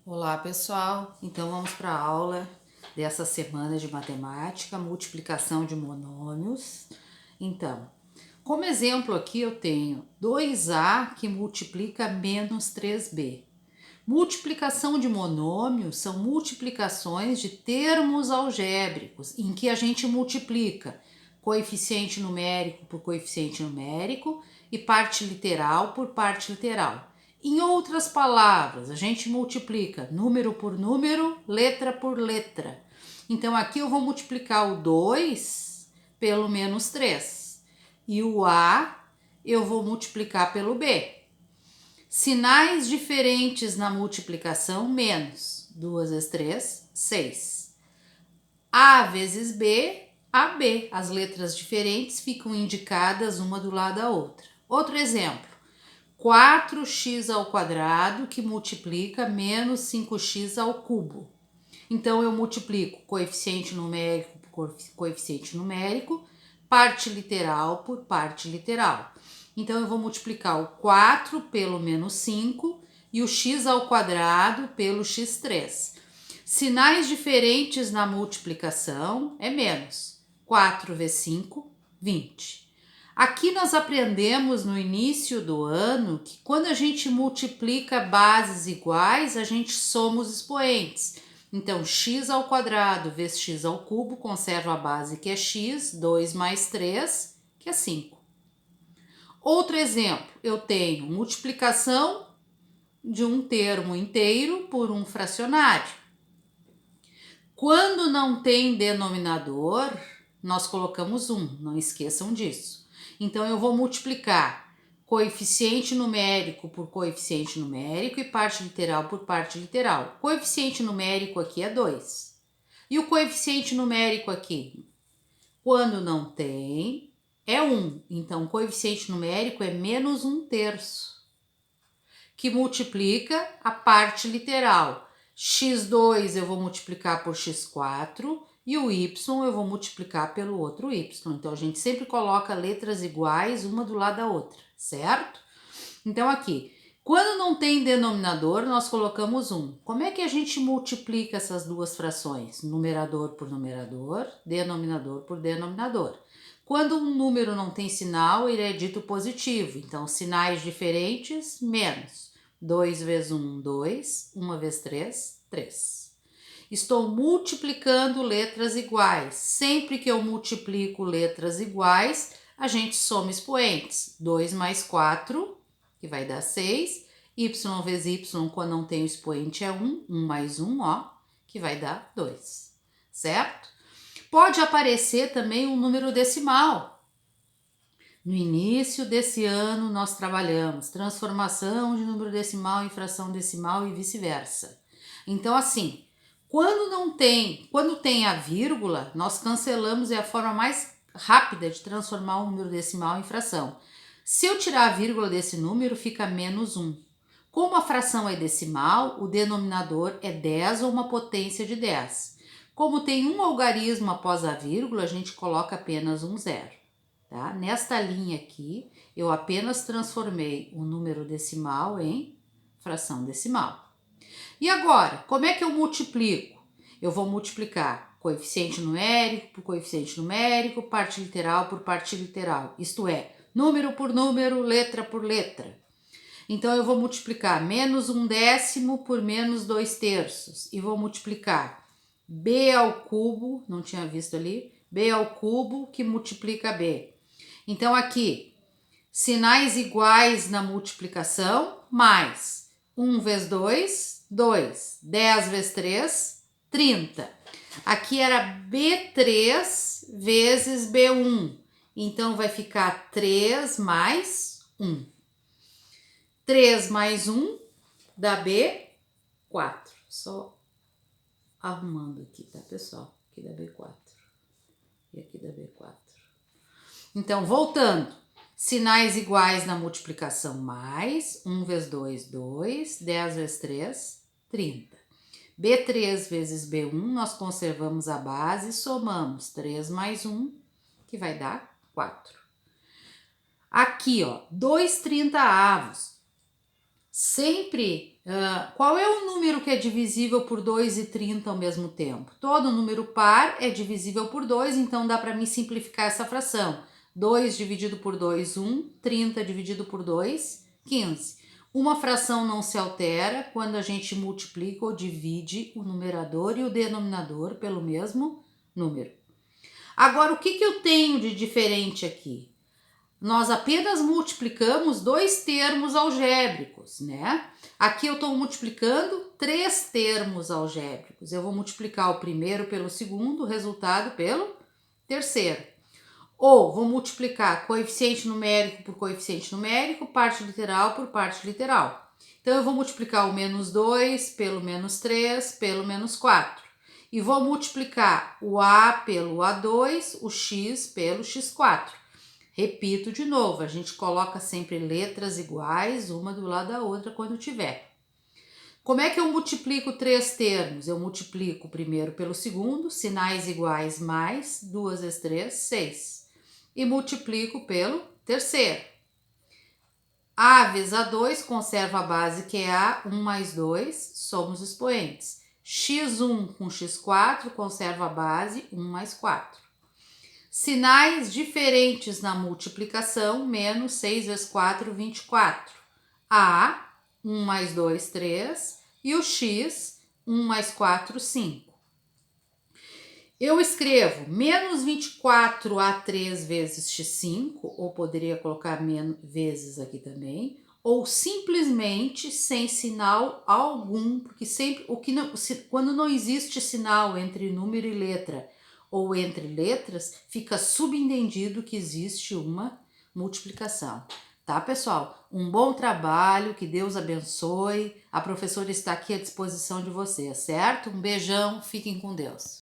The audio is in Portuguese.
Olá, pessoal! Então vamos para a aula dessa semana de matemática, multiplicação de monômios. Então, como exemplo aqui eu tenho 2a que multiplica menos 3b. Multiplicação de monômios são multiplicações de termos algébricos, em que a gente multiplica coeficiente numérico por coeficiente numérico e parte literal por parte literal. Em outras palavras, a gente multiplica número por número, letra por letra. Então aqui eu vou multiplicar o 2 pelo menos 3 e o A eu vou multiplicar pelo B. Sinais diferentes na multiplicação, menos 2 vezes 3, 6. A vezes B, AB. As letras diferentes ficam indicadas uma do lado da outra. Outro exemplo, 4x ao quadrado que multiplica menos 5x ao cubo. Então, eu multiplico coeficiente numérico por coeficiente numérico, parte literal por parte literal. Então, eu vou multiplicar o 4 pelo menos 5 e o x ao quadrado pelo x3. Sinais diferentes na multiplicação é menos. 4 vezes 5, 20. Aqui nós aprendemos no início do ano que quando a gente multiplica bases iguais, a gente soma os expoentes. Então, x ao quadrado vezes x ao cubo conserva a base que é x, 2 mais 3, que é 5. Outro exemplo, eu tenho multiplicação de um termo inteiro por um fracionário. Quando não tem denominador, nós colocamos 1, não esqueçam disso. Então, eu vou multiplicar coeficiente numérico por coeficiente numérico e parte literal por parte literal. Coeficiente numérico aqui é 2. E o coeficiente numérico aqui, quando não tem, é 1. Então, o coeficiente numérico é menos 1/3, que multiplica a parte literal. x2 eu vou multiplicar por x4 e o y eu vou multiplicar pelo outro y. Então, a gente sempre coloca letras iguais uma do lado da outra, certo? Então, aqui, quando não tem denominador, nós colocamos 1. Como é que a gente multiplica essas duas frações? Numerador por numerador, denominador por denominador. Quando um número não tem sinal, ele é dito positivo. Então, sinais diferentes, menos. 2 vezes 1, 2. 1 vezes 3, 3. Estou multiplicando letras iguais. Sempre que eu multiplico letras iguais, a gente soma expoentes. 2 mais 4, que vai dar 6. Y vezes Y, quando não tem o expoente, é 1. 1 mais 1, ó, que vai dar 2. Certo? Pode aparecer também um número decimal. No início desse ano, nós trabalhamos transformação de número decimal em fração decimal e vice-versa. Então, assim, quando tem a vírgula, nós cancelamos, é a forma mais rápida de transformar um número decimal em fração. Se eu tirar a vírgula desse número, fica menos 1. Como a fração é decimal, o denominador é 10 ou uma potência de 10. Como tem um algarismo após a vírgula, a gente coloca apenas um zero. Tá? Nesta linha aqui, eu apenas transformei o número decimal em fração decimal. E agora, como é que eu multiplico? Eu vou multiplicar coeficiente numérico por coeficiente numérico, parte literal por parte literal. Isto é, número por número, letra por letra. Então, eu vou multiplicar menos 1/10 por menos 2/3. E vou multiplicar b ao cubo, não tinha visto ali, b ao cubo que multiplica b. Então, aqui, sinais iguais na multiplicação, mais 1 vezes 2, 2. 10 vezes 3, 30. Aqui era B3 vezes B1. Então, vai ficar 3 mais 1. 3 mais 1 dá B4. Só arrumando aqui, tá, pessoal? Aqui dá B4. E aqui dá B4. Então, voltando. Sinais iguais na multiplicação, mais 1 vezes 2, 2. 10 vezes 3, 30. B3 vezes B1, nós conservamos a base e somamos 3 mais 1, que vai dar 4. Aqui, ó, 2/30. Sempre Qual é o número que é divisível por 2 e 30 ao mesmo tempo? Todo número par é divisível por 2, então dá para mim simplificar essa fração. 2 dividido por 2, 1. 30 dividido por 2, 15. Uma fração não se altera quando a gente multiplica ou divide o numerador e o denominador pelo mesmo número. Agora, o que eu tenho de diferente aqui? Nós apenas multiplicamos dois termos algébricos, né? Aqui eu estou multiplicando 3 termos algébricos. Eu vou multiplicar o primeiro pelo segundo, o resultado pelo terceiro. Ou vou multiplicar coeficiente numérico por coeficiente numérico, parte literal por parte literal. Então, eu vou multiplicar o menos 2 pelo menos 3 pelo menos 4. E vou multiplicar o A pelo A2, o X pelo X4. Repito de novo, a gente coloca sempre letras iguais, uma do lado da outra quando tiver. Como é que eu multiplico 3 termos? Eu multiplico o primeiro pelo segundo, sinais iguais mais, 2 vezes 3, 6. E multiplico pelo terceiro. A vezes A2 conserva a base que é A, 1 mais 2, somos expoentes. X1 com X4 conserva a base 1 mais 4. Sinais diferentes na multiplicação, menos 6 vezes 4, 24. A, 1 mais 2, 3. E o X, 1 mais 4, 5. Eu escrevo menos 24A3 vezes X5, ou poderia colocar menos vezes aqui também, ou simplesmente sem sinal algum, porque sempre quando não existe sinal entre número e letra, ou entre letras, fica subentendido que existe uma multiplicação. Tá, pessoal? Um bom trabalho, que Deus abençoe. A professora está aqui à disposição de vocês, certo? Um beijão, fiquem com Deus.